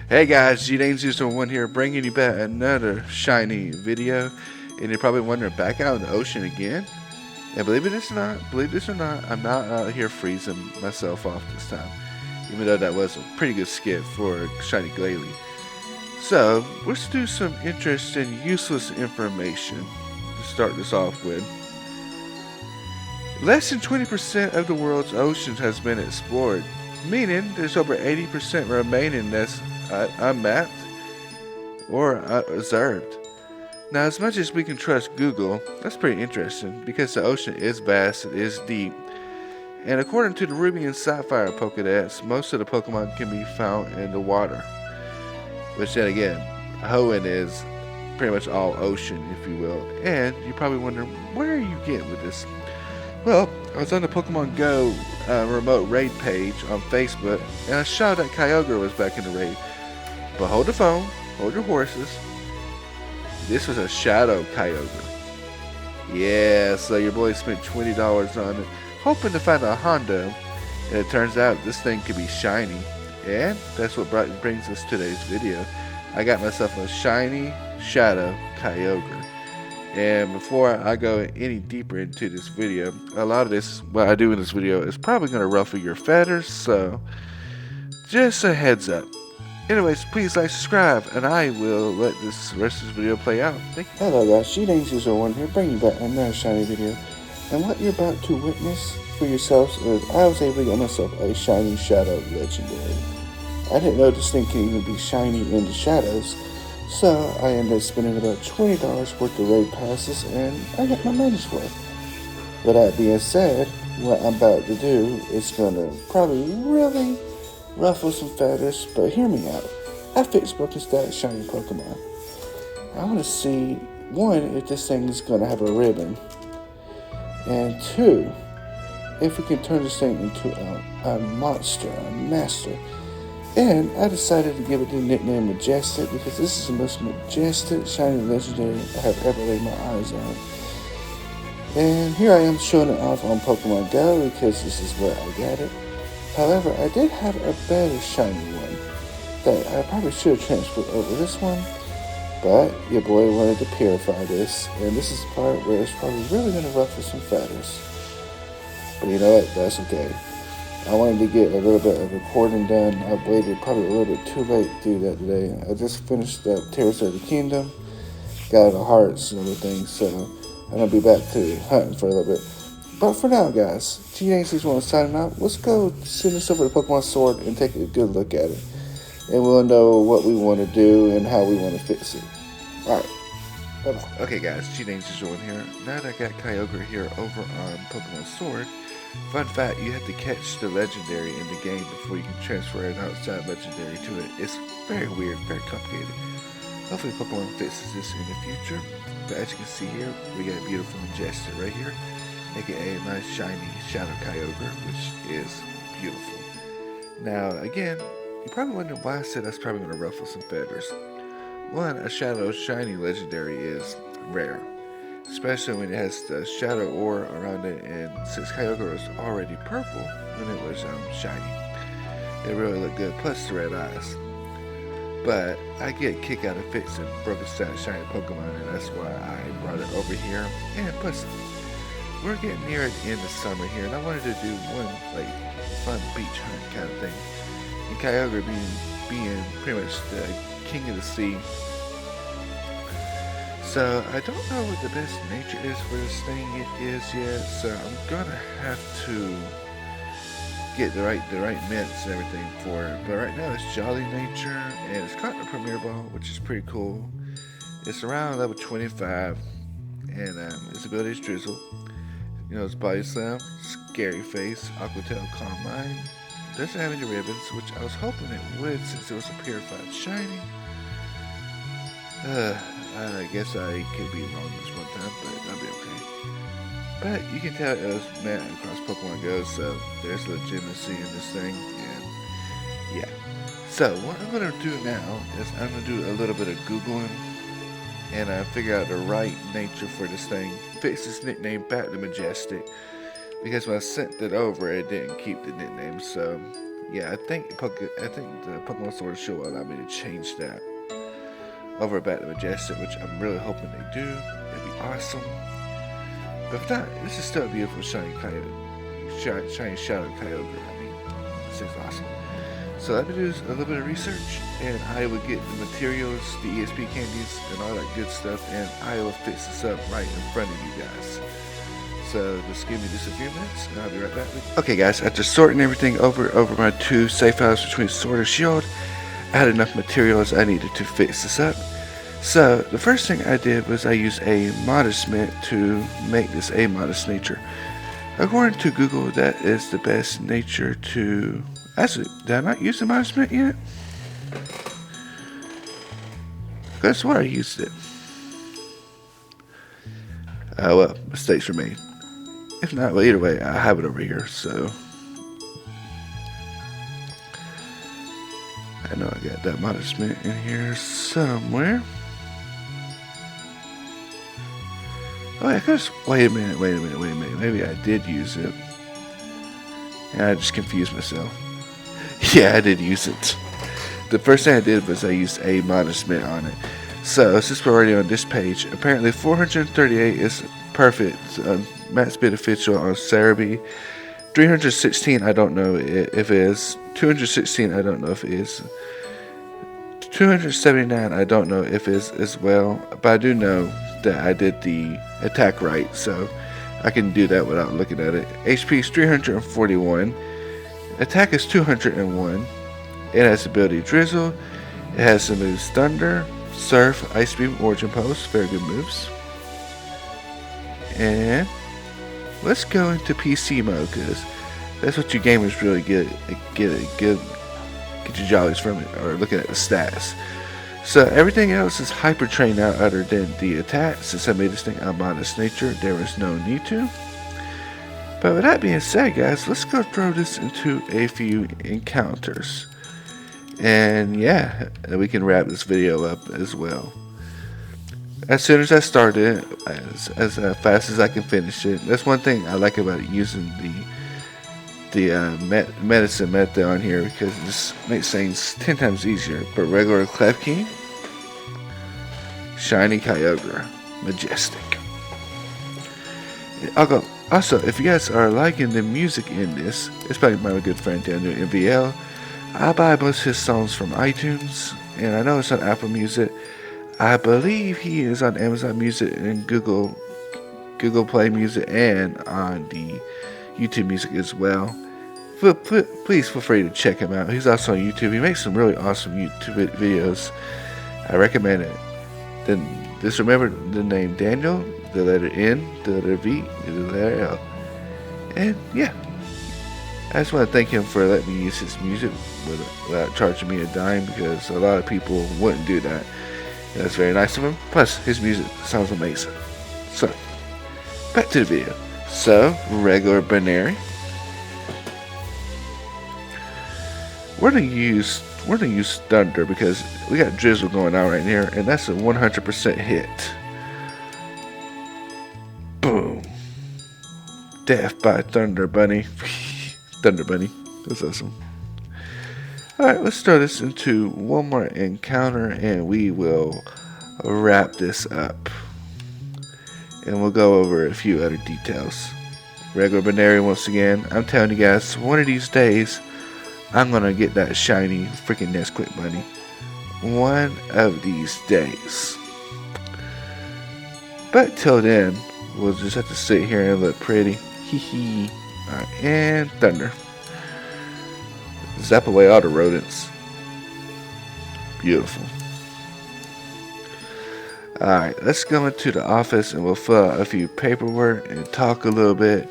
Hey guys, G-Dane01 here, bringing you back another shiny video. And you're probably wondering, back out in the ocean again? And believe this or not, I'm not out here freezing myself off this time. Even though that was a pretty good skit for Shiny Glalie. So, let's do some interesting, useless information to start this off with. Less than 20% of the world's oceans has been explored, meaning there's over 80% remaining that's unmapped or observed. Now, as much as we can trust Google, that's pretty interesting because the ocean is vast, it is deep, and according to the Ruby and Sapphire Pokedex, most of the Pokemon can be found in the water. Which then again, Hoenn is pretty much all ocean, if you will. And you're probably wondering, where are you getting with this? Well, I was on the Pokemon Go remote raid page on Facebook, and I saw that Kyogre was back in the raid. But hold the phone, hold your horses. This was a Shadow Kyogre. Yeah, so your boy spent $20 on it, hoping to find a Hondo, and it turns out this thing could be shiny. And that's what brings us today's video. I got myself a shiny Shadow Kyogre. And before I go any deeper into this video, a lot of this, what I do in this video, is probably going to ruffle your feathers, so just a heads up. Anyways, please like, subscribe, and I will let this rest of this video play out. Thank you. Hello guys, G-Dane01 here, bringing you back another shiny video. And what you're about to witness for yourselves is I was able to get myself a shiny Shadow Legendary. I didn't know this thing can even be shiny in the shadows, so I ended up spending about $20 worth of raid passes, and I got my money's worth. With that being said, what I'm about to do is gonna probably really ruffle some feathers, but hear me out. I fixed broken stack shiny Pokemon. I want to see, one, if this thing is gonna have a ribbon, and two, if we can turn this thing into a monster, a master. And I decided to give it the nickname Majestic because this is the most majestic shiny legendary I have ever laid my eyes on. And here I am showing it off on Pokemon Go because this is where I got it. However, I did have a better shiny one that I probably should have transferred over this one, but your boy wanted to purify this, and this is the part where it's probably really going to ruffle some feathers. But you know what, that's okay. I wanted to get a little bit of recording done. I waited probably a little bit too late to do that today. I just finished up Tears of the Kingdom, got the hearts and everything, so I'm going to be back to hunting for a little bit. But for now, guys, G-Dane01 signing out. Let's go send this over to Pokemon Sword and take a good look at it. And we'll know what we want to do and how we want to fix it. Alright, bye-bye. Okay guys, G-Dane01 here. Now that I got Kyogre here over on Pokemon Sword, fun fact, you have to catch the legendary in the game before you can transfer an outside legendary to it. It's very weird, very complicated. Hopefully Pokemon fixes this in the future. But as you can see here, we got a beautiful Majestic right here, aka my shiny Shadow Kyogre, which is beautiful. Now again, you're probably wondering why I said that's probably going to ruffle some feathers. One, a Shadow shiny legendary is rare, especially when it has the shadow aura around it, and since Kyogre was already purple when it was shiny, it really looked good, plus the red eyes. But I get a kick out of fixing broken stat shiny Pokemon, and that's why I brought it over here. And plus, we're getting near the end of summer here, and I wanted to do one like fun beach hunt kind of thing. And Kyogre being pretty much the king of the sea. So I don't know what the best nature is for this thing is yet, so I'm gonna have to get the right mints and everything for it. But right now it's Jolly Nature, and it's caught in a Premier Ball, which is pretty cool. It's around level 25, and its ability is Drizzle. You know, it's Body Slam, Scary Face, Aqua Tail, Calm Mind. Doesn't have any ribbons, which I was hoping it would since it was a purified shiny. I guess I could be wrong this one time, but that'll be okay. But you can tell it was meant across Pokemon Go, so there's legitimacy in this thing, and yeah. So what I'm going to do now is I'm going to do a little bit of Googling, and figure out the right nature for this thing. Fix this nickname back to Majestic, because when I sent it over, it didn't keep the nickname, so Yeah, I think the Pokemon Sword and Shield will allow me to change that over back to Majestic, which I'm really hoping they do. It'd be awesome. But if not, this is still a beautiful shiny Coyote, shiny Shadow Kyogre. I mean, this thing's awesome. So let me do a little bit of research, and I will get the materials, the ESP candies, and all that good stuff, and I will fix this up right in front of you guys. So just give me just a few minutes, and I'll be right back. Okay, guys, after sorting everything over my two safe files between Sword and Shield, I had enough materials I needed to fix this up. So the first thing I did was I used a modest mint to make this a modest nature. According to Google, that is the best nature to... Actually, did I not use the modest mint yet? That's where I used it. Well, mistakes were made. If not, well, either way, I have it over here, so... I know I got that modest mint in here somewhere. Oh, I could just... Wait a minute. Maybe I did use it. And I just confused myself. Yeah, I did use it. The first thing I did was I used a modest mint on it. So, since we're already on this page, apparently 438 is perfect. Max beneficial on Cerebi. 316, I don't know if it is. 216, I don't know if it is. 279, I don't know if it is as well. But I do know that I did the attack right, so I can do that without looking at it. HP is 341. Attack is 201. It has the ability Drizzle. It has the moves Thunder, Surf, Ice Beam, Origin Pulse. Very good moves. And let's go into PC mode, because that's what you gamers really get your jollies from it, or looking at the stats. So everything else is hyper trained now other than the attack. Since I made this thing a modest nature, there was no need to. But with that being said, guys, let's go throw this into a few encounters. And yeah, we can wrap this video up as well. As soon as I start it, as fast as I can finish it. That's one thing I like about using the medicine method on here, because it just makes things 10 times easier. But regular Klefki, shiny Kyogre, Majestic. I'll go. Also, if you guys are liking the music in this, especially my good friend Daniel MVL, I buy most of his songs from iTunes, and I know it's on Apple Music. I believe he is on Amazon Music and Google Play Music, and on the YouTube Music as well. Please feel free to check him out. He's also on YouTube. He makes some really awesome YouTube videos. I recommend it. Then just remember the name Daniel, the letter N, the letter V, and the letter L. And yeah, I just want to thank him for letting me use his music without charging me a dime, because a lot of people wouldn't do that. And that's very nice of him. Plus, his music sounds amazing. So, back to the video. So, regular binary. We're gonna use Thunder, because we got Drizzle going on right here, and that's a 100% hit. Boom. Death by Thunder Bunny. Thunder Bunny. That's awesome. Alright, let's throw this into one more encounter, and we will wrap this up. And we'll go over a few other details. Regular binary once again. I'm telling you guys, one of these days, I'm gonna get that shiny freaking Nesquik bunny. One of these days. But till then, we'll just have to sit here and look pretty. Hee hee. Alright, and Thunder. Zap away all the rodents. Beautiful. Alright, let's go into the office and we'll fill out a few paperwork and talk a little bit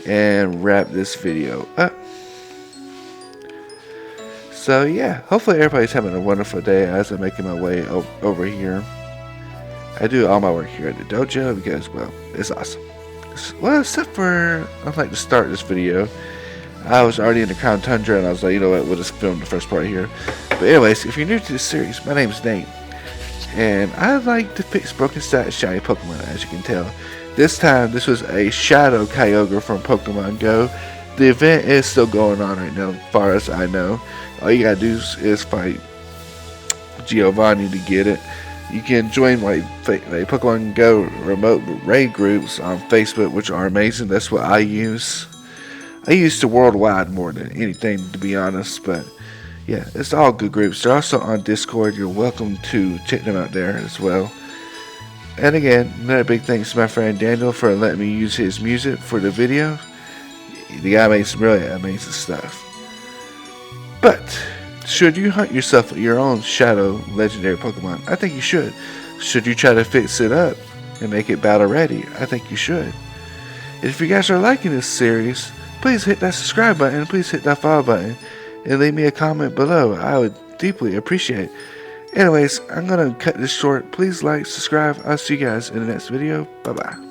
and wrap this video up. So yeah, hopefully everybody's having a wonderful day as I'm making my way over here. I do all my work here at the dojo because, well, it's awesome. Well, except for, I'd like to start this video. I was already in the Crown Tundra and I was like, you know what, we'll just film the first part here. But anyways, if you're new to this series, my name is Nate. And I like to fix broken stats shiny Pokemon, as you can tell. This time, this was a Shadow Kyogre from Pokemon Go. the event is still going on right now, as far as I know. All you gotta do is fight Giovanni to get it. You can join like Pokemon Go remote raid groups on Facebook, which are amazing. That's what I use. I use the worldwide more than anything, to be honest. But yeah, it's all good groups. They're also on Discord. You're welcome to check them out there as well. And again, another big thanks to my friend Daniel for letting me use his music for the video. The guy makes some really amazing stuff. But should you hunt yourself your own Shadow Legendary Pokemon? I think you should. Should you try to fix it up and make it battle ready? I think you should. And if you guys are liking this series, please hit that subscribe button, please hit that follow button, and leave me a comment below. I would deeply appreciate it. Anyways, I'm going to cut this short. Please like, subscribe. I'll see you guys in the next video. Bye-bye.